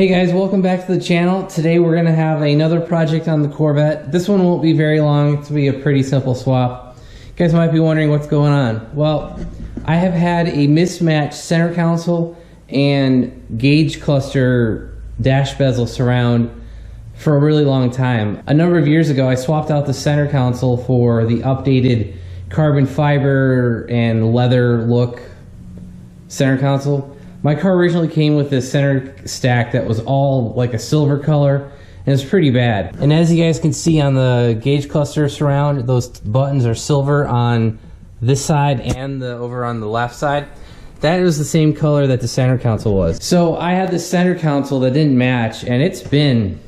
Hey guys, welcome back to the channel. Today we're going to have another project on the Corvette. This one won't be very long. It's going to be a pretty simple swap. You guys might be wondering what's going on. Well, I have had a mismatched center console and gauge cluster dash bezel surround for a really long time. A number of years ago, I swapped out the center console for the updated carbon fiber and leather look center console. My car originally came with this center stack that was all like a silver color, and it's pretty bad. And as you guys can see on the gauge cluster surround, those buttons are silver on this side and over on the left side. That is the same color that the center console was. So I had this center console that didn't match, and it's been,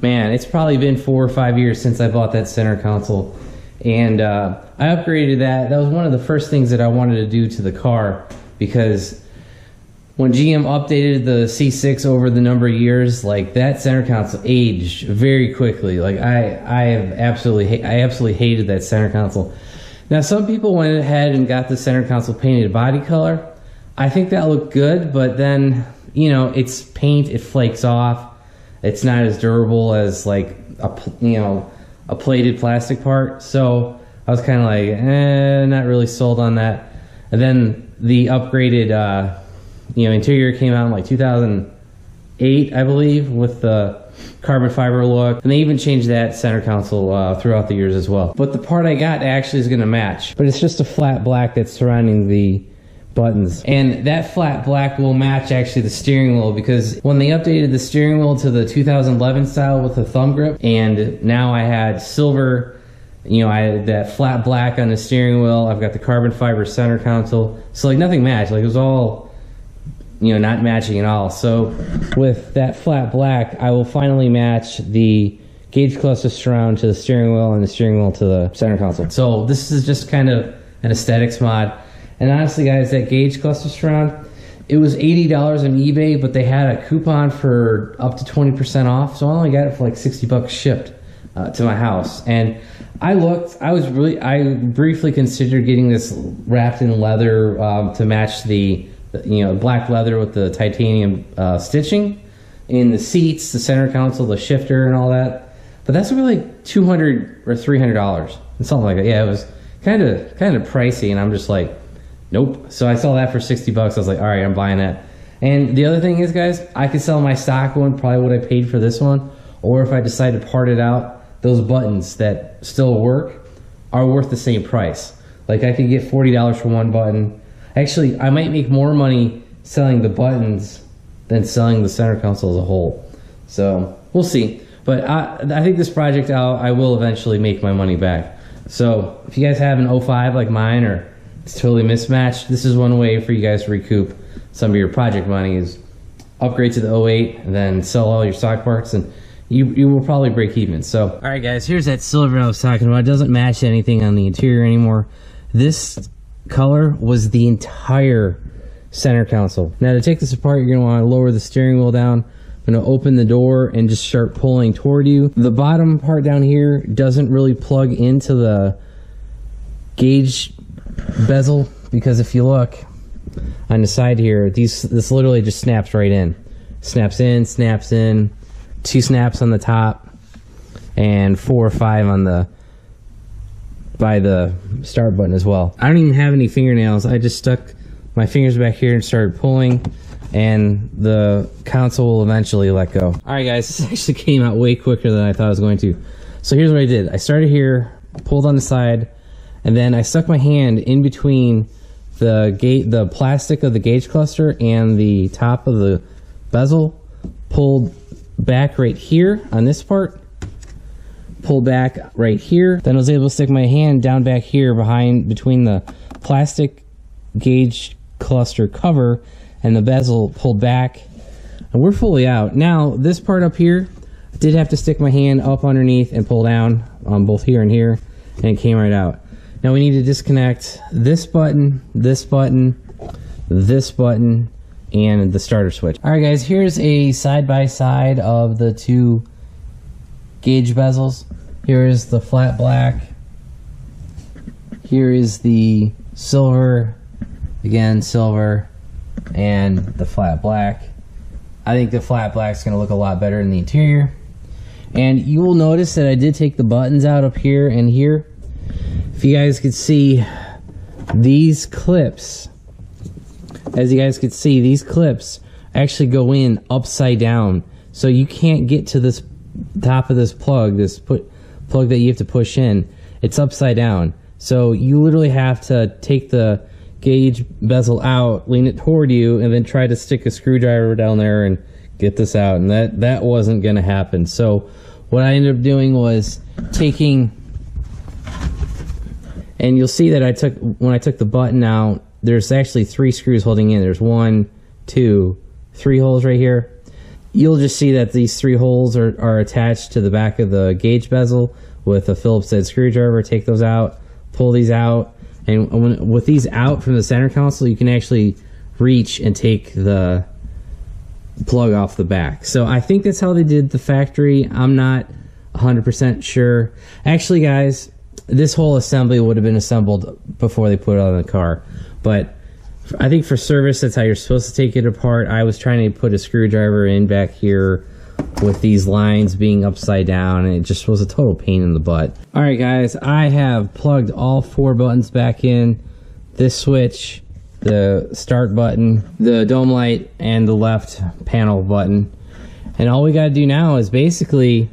man, it's probably been 4 or 5 years since I bought that center console. And I upgraded that. That was one of the first things that I wanted to do to the car, because when GM updated the C6 over the number of years, like that center console aged very quickly. Like I absolutely hated that center console. Now some people went ahead and got the center console painted body color. I think that looked good, but then, you know, it's paint, it flakes off. It's not as durable as like a plated plastic part. So I was kind of like, not really sold on that. And then the upgraded interior came out in like 2008, I believe, with the carbon fiber look. And they even changed that center console throughout the years as well. But the part I got actually is going to match. But it's just a flat black that's surrounding the buttons. And that flat black will match actually the steering wheel, because when they updated the steering wheel to the 2011 style with the thumb grip, and now I had silver, I had that flat black on the steering wheel. I've got the carbon fiber center console. So like nothing matched. Like it was all, not matching at all. So with that flat black, I will finally match the gauge cluster surround to the steering wheel and the steering wheel to the center console. So this is just kind of an aesthetics mod. And honestly guys, that gauge cluster surround, it was $80 on eBay, but they had a coupon for up to 20% off. So I only got it for like 60 bucks shipped to my house. And I briefly considered getting this wrapped in leather to match the black leather with the titanium stitching in the seats, the center console, the shifter, and all that. But that's really like $200 or $300 and something like that. Yeah, it was kind of pricey, and I'm just like, nope. So I saw that for 60 bucks. I was like, all right, I'm buying that. And the other thing is, guys, I could sell my stock one, probably what I paid for this one, or if I decide to part it out, those buttons that still work are worth the same price. Like I could get $40 for one button. Actually, I might make more money selling the buttons than selling the center console as a whole. So we'll see. But I think this project I will eventually make my money back. So if you guys have an 05 like mine, or it's totally mismatched, this is one way for you guys to recoup some of your project money, is upgrade to the 08 and then sell all your stock parts, and you will probably break even. So all right guys, here's that silver I was talking about. It doesn't match anything on the interior anymore. This color was the entire center console. Now to take this apart, you're going to want to lower the steering wheel down. I'm going to open the door and just start pulling toward you. The bottom part down here doesn't really plug into the gauge bezel, because if you look on the side here, this literally just snaps right in. Snaps in, 2 snaps on the top, and 4 or 5 on by the start button as well. I don't even have any fingernails. I just stuck my fingers back here and started pulling, and the console will eventually let go. Alright guys, this actually came out way quicker than I thought it was going to. So here's what I did. I started here, pulled on the side, and then I stuck my hand in between the plastic of the gauge cluster and the top of the bezel, pulled back right here on this part, pull back right here. Then I was able to stick my hand down back here between the plastic gauge cluster cover and the bezel, pulled back, and we're fully out. Now this part up here, I did have to stick my hand up underneath and pull down on both here and here, and it came right out. Now we need to disconnect this button, this button, this button, and the starter switch. All right guys, here's a side-by-side of the two gauge bezels. Here is the flat black. Here is the silver, again silver, and the flat black. I think the flat black is going to look a lot better in the interior. And you will notice that I did take the buttons out up here and here. If you guys could see these clips, as you guys could see, these clips actually go in upside down. So you can't get to this top of this plug, plug that you have to push in. It's upside down. So you literally have to take the gauge bezel out, lean it toward you, and then try to stick a screwdriver down there and get this out. And that wasn't going to happen. So what I ended up doing was taking, and you'll see that when I took the button out, there's actually 3 screws holding in. There's 1, 2, 3 holes right here. You'll just see that these 3 holes are attached to the back of the gauge bezel with a Phillips head screwdriver. Take those out, pull these out, and with these out from the center console, you can actually reach and take the plug off the back. So I think that's how they did the factory. I'm not 100% sure. Actually, guys, this whole assembly would have been assembled before they put it on the car. But I think for service, that's how you're supposed to take it apart. I was trying to put a screwdriver in back here with these lines being upside down, and it just was a total pain in the butt. Alright guys, I have plugged all 4 buttons back in. This switch, the start button, the dome light, and the left panel button. And all we got to do now is basically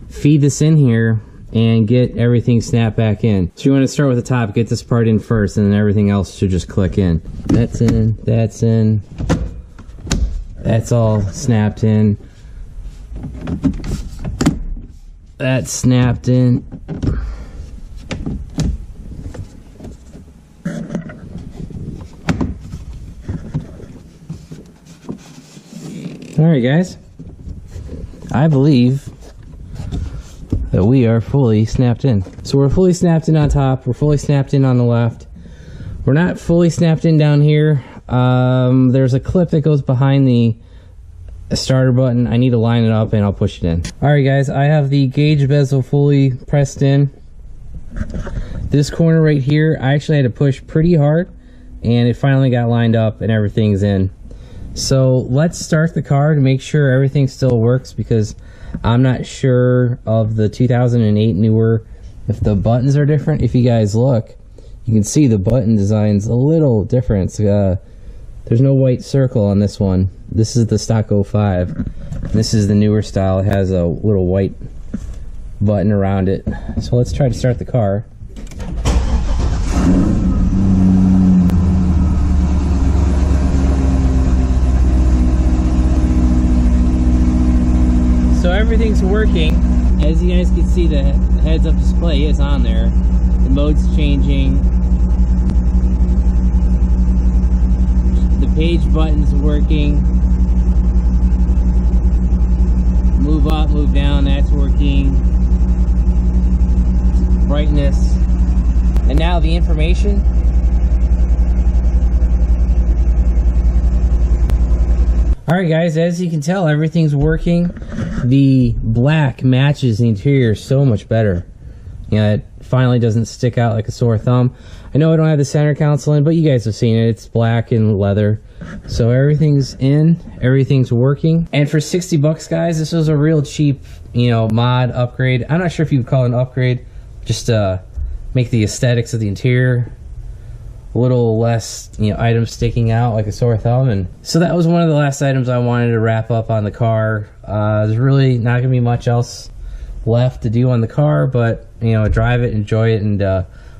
feed this in here and get everything snapped back in. So you want to start with the top, get this part in first, and then everything else should just click in. That's in, that's in. That's all snapped in. That's snapped in. Alright guys, I believe that we are fully snapped in. So we're fully snapped in on top, we're fully snapped in on the left. We're not fully snapped in down here. There's a clip that goes behind the starter button. I need to line it up and I'll push it in. Alright guys, I have the gauge bezel fully pressed in. This corner right here, I actually had to push pretty hard and it finally got lined up and everything's in. So let's start the car to make sure everything still works, because I'm not sure of the 2008 newer if the buttons are different. If you guys look, you can see the button design's a little different. There's no white circle on this one. This is the stock 05. This is the newer style. It has a little white button around it. So let's try to start the car. So everything's working. As you guys can see, the heads-up display is on there. The mode's changing. The page button's working. Move up, move down, that's working. Brightness. And now the information. Alright guys, as you can tell, everything's working. The black matches the interior so much better. You know, it finally doesn't stick out like a sore thumb. I know I don't have the center console in, but you guys have seen it. It's black and leather. So everything's in, everything's working. And for 60 bucks, guys, this was a real cheap, you know, mod upgrade. I'm not sure if you would call it an upgrade, just to make the aesthetics of the interior a little less, you know, items sticking out like a sore thumb. And so that was one of the last items I wanted to wrap up on the car. There's really not gonna be much else left to do on the car, but you know, drive it, enjoy it, and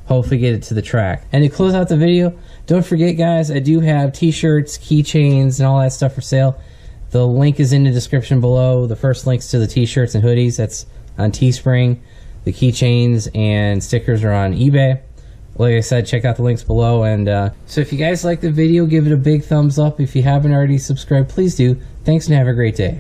hopefully get it to the track. And to close out the video, don't forget guys, I do have t-shirts, keychains, and all that stuff for sale. The link is in the description below. The first link's to the t-shirts and hoodies. That's on Teespring. The keychains and stickers are on eBay. Like I said, check out the links below. And so if you guys like the video, give it a big thumbs up. If you haven't already subscribed, please do. Thanks and have a great day.